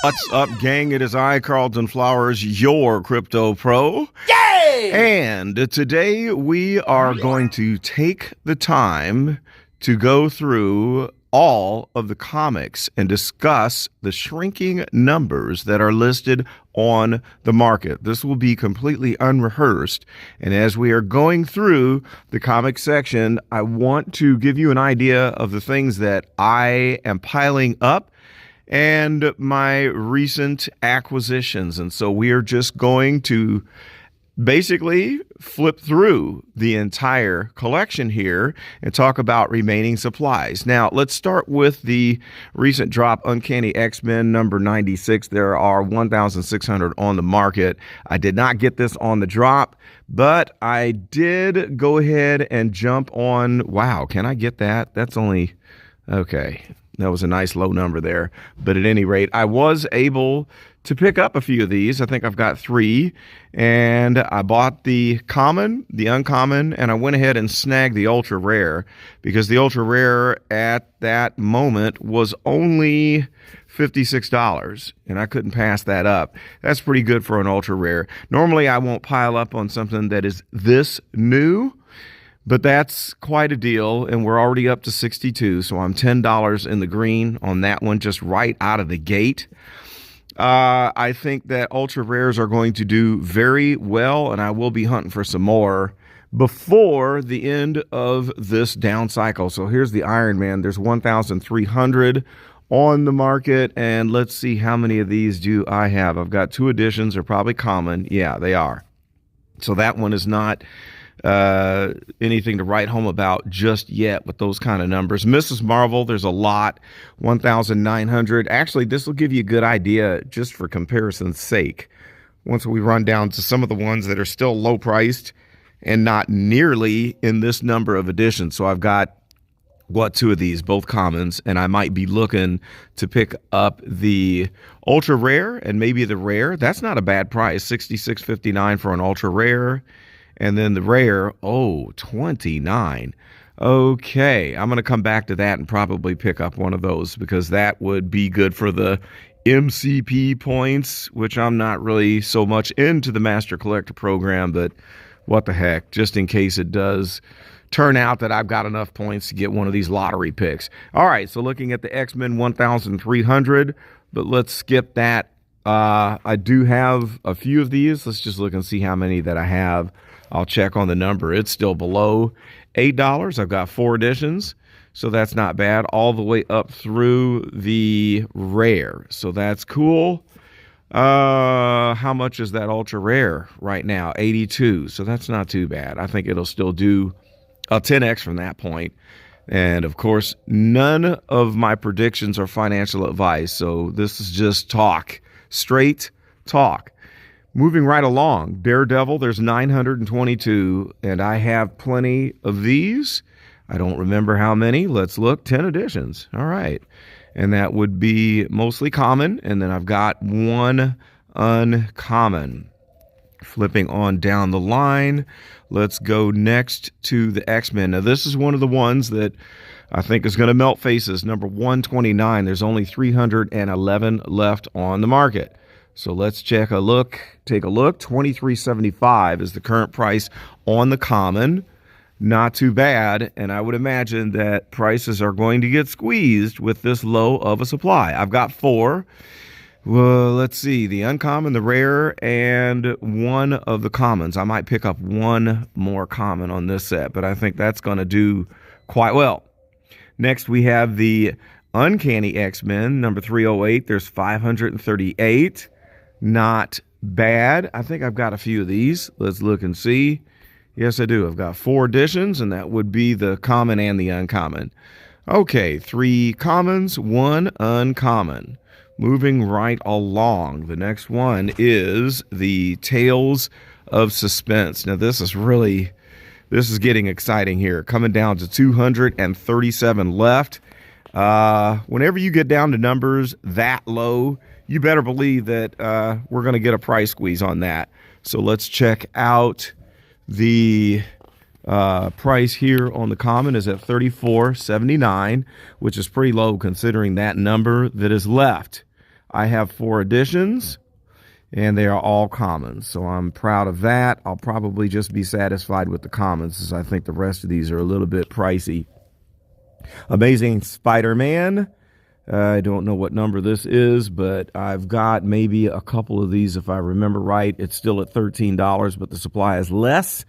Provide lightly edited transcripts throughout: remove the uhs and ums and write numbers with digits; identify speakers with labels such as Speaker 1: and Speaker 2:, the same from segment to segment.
Speaker 1: What's up, gang? It is I, Carlton Flowers, your crypto pro.
Speaker 2: Yay!
Speaker 1: And today we are going to take the time to go through all of the comics and discuss the shrinking numbers that are listed on the market. This will be completely unrehearsed. And as we are going through the comic section, I want to give you an idea of the things that I am piling up and my recent acquisitions. And so we are just going to basically flip through the entire collection here and talk about remaining supplies. Now, let's start with the recent drop, Uncanny X-Men number 96. There are 1,600 on the market. I did not get this on the drop, but I did go ahead and jump on. Wow, can I get that? That's only, okay. That was a nice low number there. But at any rate, I was able to pick up a few of these. I think I've got 3. And I bought the common, the uncommon, and I went ahead and snagged the ultra rare because the ultra rare at that moment was only $56 and I couldn't pass that up. That's pretty good for an ultra rare. Normally I won't pile up on something that is this new, but that's quite a deal, and we're already up to 62, so I'm $10 in the green on that one just right out of the gate. I think that ultra rares are going to do very well, and I will be hunting for some more before the end of this down cycle. So here's the Iron Man. There's 1,300 on the market, and let's see how many of these do I have. I've got 2 editions. They're probably common. Yeah, they are. So that one is not anything to write home about just yet with those kind of numbers. Mrs. Marvel, there's a lot, 1,900. Actually, this will give you a good idea just for comparison's sake. Once we run down to some of the ones that are still low priced and not nearly in this number of editions. So I've got, 2 of these, both commons, and I might be looking to pick up the ultra rare and maybe the rare. That's not a bad price, $66.59 for an ultra rare. And then the rare, $29. Okay, I'm going to come back to that and probably pick up one of those because that would be good for the MCP points, which I'm not really so much into the Master Collector program, but what the heck, just in case it does turn out that I've got enough points to get one of these lottery picks. All right, so looking at the X-Men 1,300, but let's skip that. I do have a few of these. Let's just look and see how many that I have. I'll check on the number. It's still below $8. I've got 4 editions, so that's not bad. All the way up through the rare, so that's cool. How much is that ultra rare right now? 82, so that's not too bad. I think it'll still do a 10x from that point. And of course, none of my predictions are financial advice, so this is just talk, straight talk. Moving right along, Daredevil, there's 922, and I have plenty of these. I don't remember how many. Let's look. 10 editions. All right. And that would be mostly common, and then I've got 1 uncommon. Flipping on down the line, let's go next to the X-Men. Now, this is one of the ones that I think is going to melt faces. Number 129. There's only 311 left on the market. So let's take a look. $23.75 is the current price on the common. Not too bad. And I would imagine that prices are going to get squeezed with this low of a supply. I've got 4. Well, let's see. The uncommon, the rare, and 1 of the commons. I might pick up 1 more common on this set, but I think that's going to do quite well. Next, we have the Uncanny X-Men, number 308. There's 538. Not bad. I think I've got a few of these. Let's look and see. Yes, I do. I've got 4 editions, and that would be the common and the uncommon. Okay, 3 commons, 1 uncommon. Moving right along. The next one is the Tales of Suspense. Now, this is getting exciting here. Coming down to 237 left. Whenever you get down to numbers that low, you better believe that we're going to get a price squeeze on that. So let's check out the price here on the common is at $34.79, which is pretty low considering that number that is left. I have 4 editions, and they are all commons. So I'm proud of that. I'll probably just be satisfied with the commons, as I think the rest of these are a little bit pricey. Amazing Spider-Man. I don't know what number this is, but I've got maybe a couple of these if I remember right. It's still at $13, but the supply is less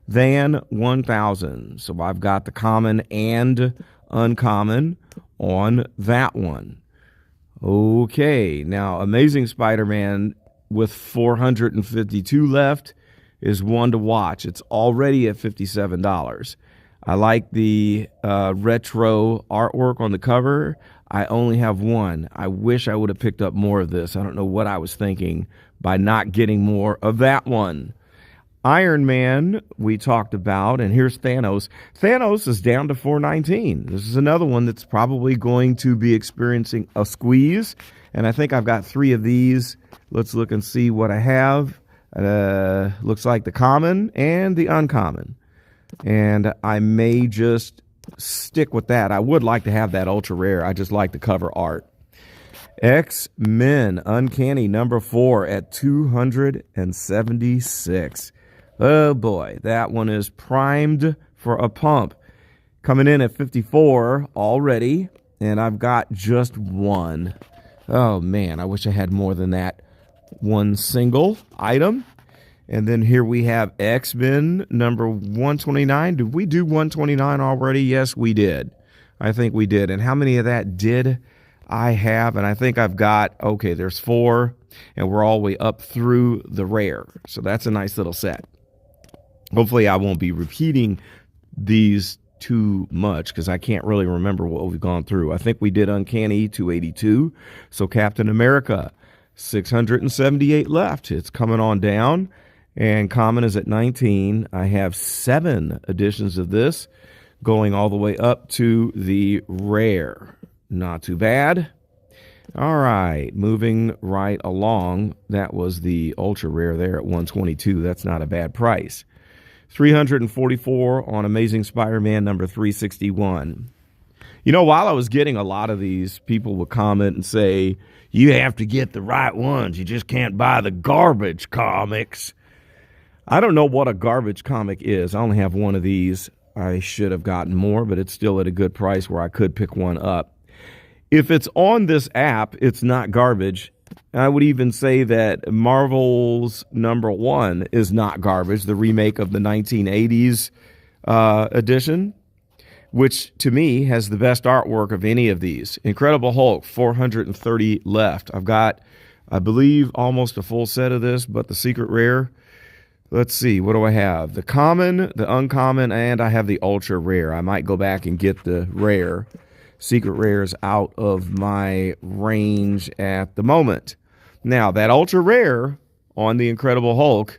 Speaker 1: than 1,000. So I've got the common and uncommon on that one. Okay, now Amazing Spider-Man with 452 left is one to watch. It's already at $57. I like the retro artwork on the cover. I only have one. I wish I would have picked up more of this. I don't know what I was thinking by not getting more of that one. Iron Man, we talked about, and here's Thanos. Thanos is down to 419. This is another one that's probably going to be experiencing a squeeze, and I think I've got 3 of these. Let's look and see what I have. Looks like the common and the uncommon, and I may just stick with that. I would like to have that ultra rare. I just like the cover art. X-Men Uncanny number 4 at 276. Oh boy, that one is primed for a pump. Coming in at 54 already, and I've got just one. Oh man, I wish I had more than that one single item. And then here we have X-Men number 129. Did we do 129 already? Yes, we did. I think we did. And how many of that did I have? And I think I've got, okay, there's 4, and we're all the way up through the rare. So that's a nice little set. Hopefully I won't be repeating these too much because I can't really remember what we've gone through. I think we did Uncanny 282. So Captain America, 678 left. It's coming on down. And common is at 19. I have 7 editions of this going all the way up to the rare. Not too bad. All right, moving right along. That was the ultra rare there at 122. That's not a bad price. 344 on Amazing Spider-Man number 361. You know, while I was getting a lot of these, people would comment and say, you have to get the right ones. You just can't buy the garbage comics. I don't know what a garbage comic is. I only have one of these. I should have gotten more, but it's still at a good price where I could pick one up. If it's on this app, it's not garbage. I would even say that Marvel's number 1 is not garbage, the remake of the 1980s edition, which to me has the best artwork of any of these. Incredible Hulk, 430 left. I've got, I believe, almost a full set of this, but the secret rare. Let's see, what do I have? The common, the uncommon, and I have the ultra rare. I might go back and get the rare. Secret rare is out of my range at the moment. Now, that ultra rare on the Incredible Hulk,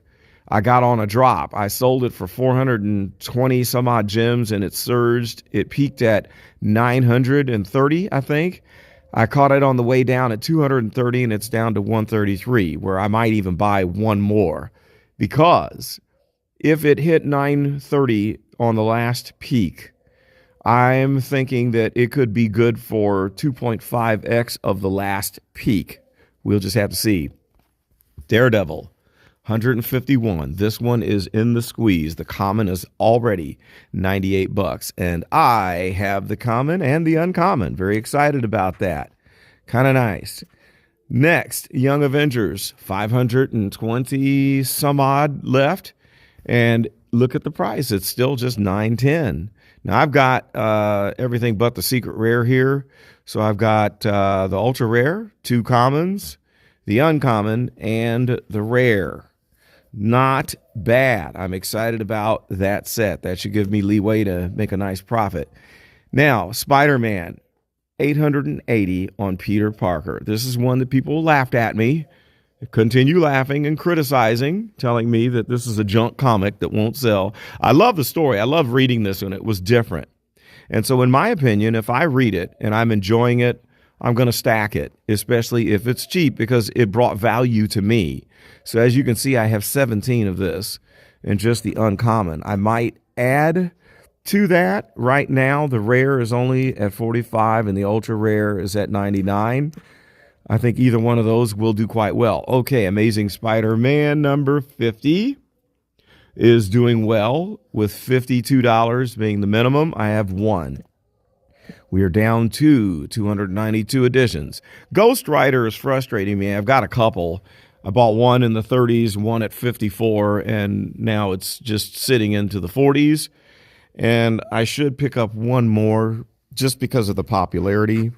Speaker 1: I got on a drop. I sold it for 420 some odd gems, and it surged. It peaked at 930, I think. I caught it on the way down at 230, and it's down to 133, where I might even buy one more. Because if it hit 930 on the last peak, I'm thinking that it could be good for 2.5x of the last peak. We'll just have to see. Daredevil, 151. This one is in the squeeze. The common is already $98. And I have the common and the uncommon. Very excited about that. Kind of nice. Next, Young Avengers, 520 some odd left. And look at the price. It's still just $9.10. Now, I've got everything but the secret rare here. So I've got the ultra rare, 2 commons, the uncommon, and the rare. Not bad. I'm excited about that set. That should give me leeway to make a nice profit. Now, Spider-Man, 880 on Peter Parker. This is one that people laughed at me. Continue laughing and criticizing, telling me that this is a junk comic that won't sell. I love the story. I love reading this one. It was different. And so in my opinion, if I read it and I'm enjoying it, I'm going to stack it, especially if it's cheap because it brought value to me. So as you can see, I have 17 of this and just the uncommon. I might add to that. Right now, the rare is only at 45 and the ultra rare is at 99. I think either one of those will do quite well. Okay, Amazing Spider-Man number 50 is doing well with $52 being the minimum. I have one. We are down to 292 editions. Ghost Rider is frustrating me. I've got a couple. I bought one in the 30s, one at 54, and now it's just sitting into the 40s. And I should pick up one more just because of the popularity.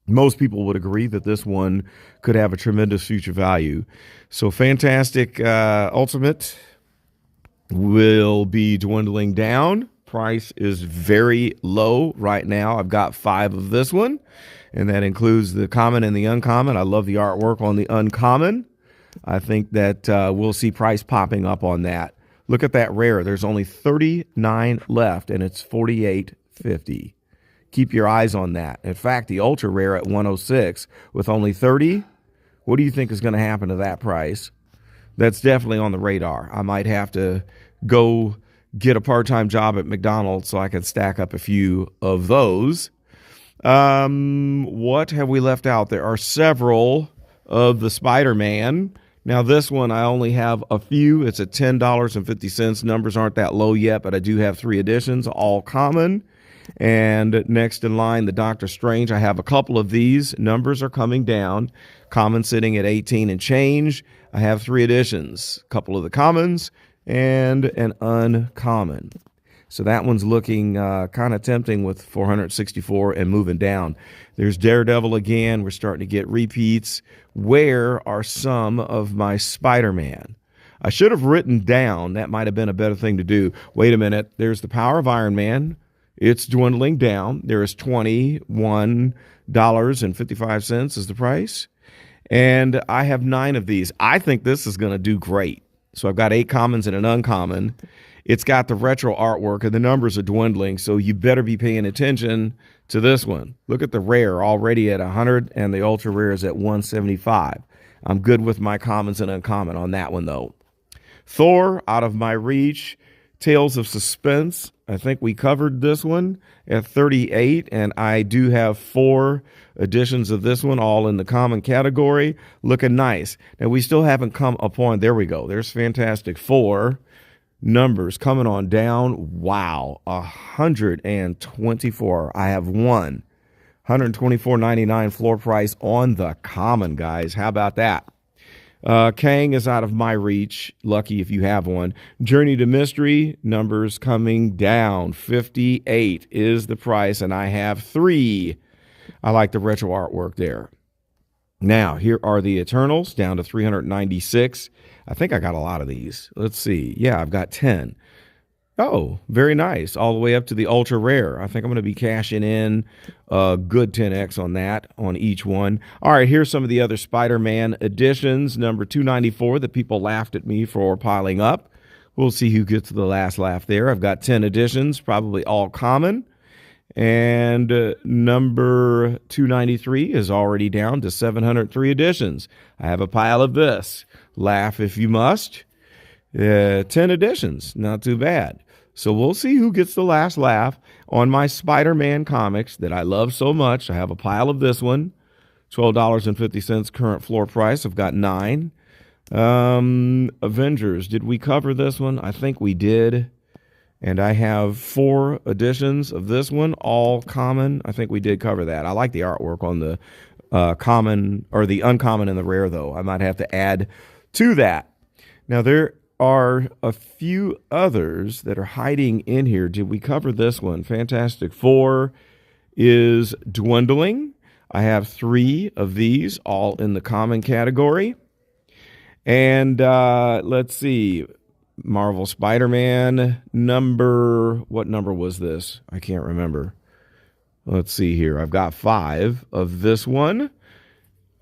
Speaker 1: Most people would agree that this one could have a tremendous future value. So Fantastic Ultimate will be dwindling down. Price is very low right now. I've got 5 of this one, and that includes the common and the uncommon. I love the artwork on the uncommon. I think that we'll see price popping up on that. Look at that rare. There's only 39 left, and it's $48.50. Keep your eyes on that. In fact, the ultra rare at 106 with only 30, what do you think is going to happen to that price? That's definitely on the radar. I might have to go get a part-time job at McDonald's so I can stack up a few of those. What have we left out? There are several of the Spider-Man. Now, this one, I only have a few. It's at $10.50. Numbers aren't that low yet, but I do have 3 editions, all common. And next in line, the Dokta Strange. I have a couple of these. Numbers are coming down. Common sitting at 18 and change. I have 3 editions, a couple of the commons and an uncommon. So that one's looking kind of tempting with 464 and moving down. There's Daredevil again. We're starting to get repeats. Where are some of my Spider-Man? I should have written down. That might have been a better thing to do. Wait a minute. There's the Power of Iron Man. It's dwindling down. There is $21.55 is the price. And I have 9 of these. I think this is going to do great. So I've got 8 commons and an uncommon. It's got the retro artwork, and the numbers are dwindling, so you better be paying attention to this one. Look at the rare, already at 100, and the ultra rare is at 175. I'm good with my commons and uncommon on that one, though. Thor, out of my reach. Tales of Suspense. I think we covered this one at 38, and I do have 4 editions of this one, all in the common category. Looking nice. Now, we still haven't come upon, there we go. There's Fantastic Four. Numbers coming on down. Wow, 124. I have one. $124.99 floor price on the common, guys. How about that? Kang is out of my reach. Lucky if you have one. Journey to Mystery, numbers coming down. 58 is the price, and I have 3. I like the retro artwork there. Now, here are the Eternals, down to 396. I think I got a lot of these. Let's see. Yeah, I've got 10. Oh, very nice. All the way up to the ultra rare. I think I'm going to be cashing in a good 10x on that, on each one. All right, here's some of the other Spider-Man editions. Number 294 that people laughed at me for piling up. We'll see who gets the last laugh there. I've got 10 editions, probably all common. And number 293 is already down to 703 editions. I have a pile of this. Laugh if you must. 10 editions, not too bad. So we'll see who gets the last laugh on my Spider-Man comics that I love so much. I have a pile of this one, $12.50 current floor price. I've got 9. Avengers, did we cover this one? I think we did. And I have 4 editions of this one, all common. I think we did cover that. I like the artwork on the common, or the uncommon and the rare, though. I might have to add to that. Now, there are a few others that are hiding in here. Did we cover this one? Fantastic Four is dwindling. I have 3 of these, all in the common category. And let's see. Marvel Spider-Man what number was this? I can't remember. Let's see here. I've got 5 of this one.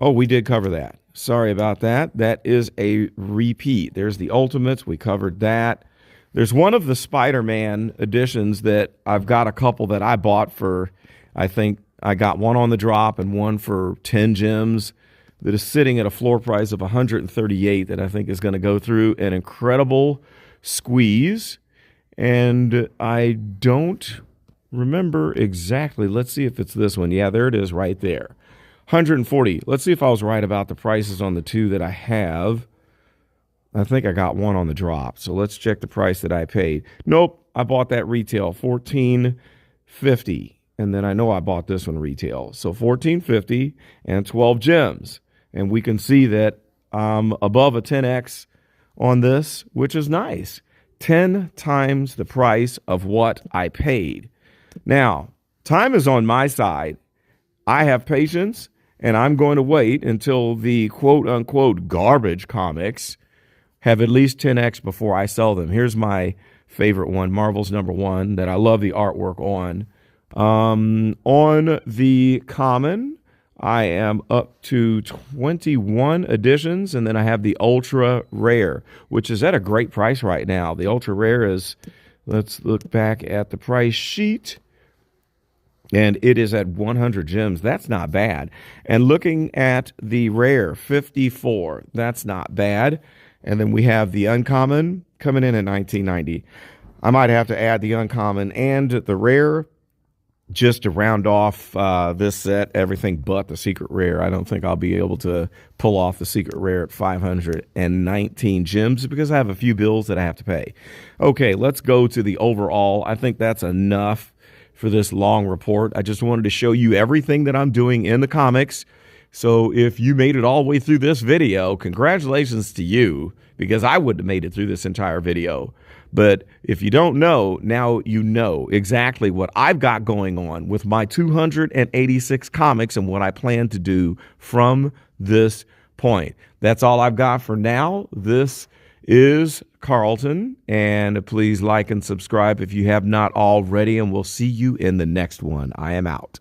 Speaker 1: Oh, we did cover that. Sorry about that. That is a repeat. There's the Ultimates. We covered that. There's one of the Spider-Man editions that I've got a couple that I bought for, I think I got one on the drop and one for 10 gems that is sitting at a floor price of 138 that I think is going to go through an incredible squeeze. And I don't remember exactly. Let's see if it's this one. Yeah, there it is right there. 140. Let's see if I was right about the prices on the two that I have. I think I got one on the drop. So let's check the price that I paid. Nope, I bought that retail, $14.50. And then I know I bought this one retail. So $14.50 and 12 gems. And we can see that I'm above a 10x on this, which is nice. 10 times the price of what I paid. Now, time is on my side. I have patience, and I'm going to wait until the quote-unquote garbage comics have at least 10x before I sell them. Here's my favorite one, Marvel's #1, that I love the artwork on. On the common, I am up to 21 editions, and then I have the ultra rare, which is at a great price right now. The ultra rare is, let's look back at the price sheet, and it is at 100 gems. That's not bad. And looking at the rare, 54, that's not bad. And then we have the uncommon coming in at 1990. I might have to add the uncommon and the rare just to round off this set, everything but the secret rare. I don't think I'll be able to pull off the secret rare at 519 gems because I have a few bills that I have to pay. Okay, let's go to the overall. I think that's enough for this long report. I just wanted to show you everything that I'm doing in the comics. So if you made it all the way through this video, congratulations to you, because I wouldn't have made it through this entire video. But if you don't know, now you know exactly what I've got going on with my 286 comics and what I plan to do from this point. That's all I've got for now. This is Carlton, and please like and subscribe if you have not already, and we'll see you in the next one. I am out.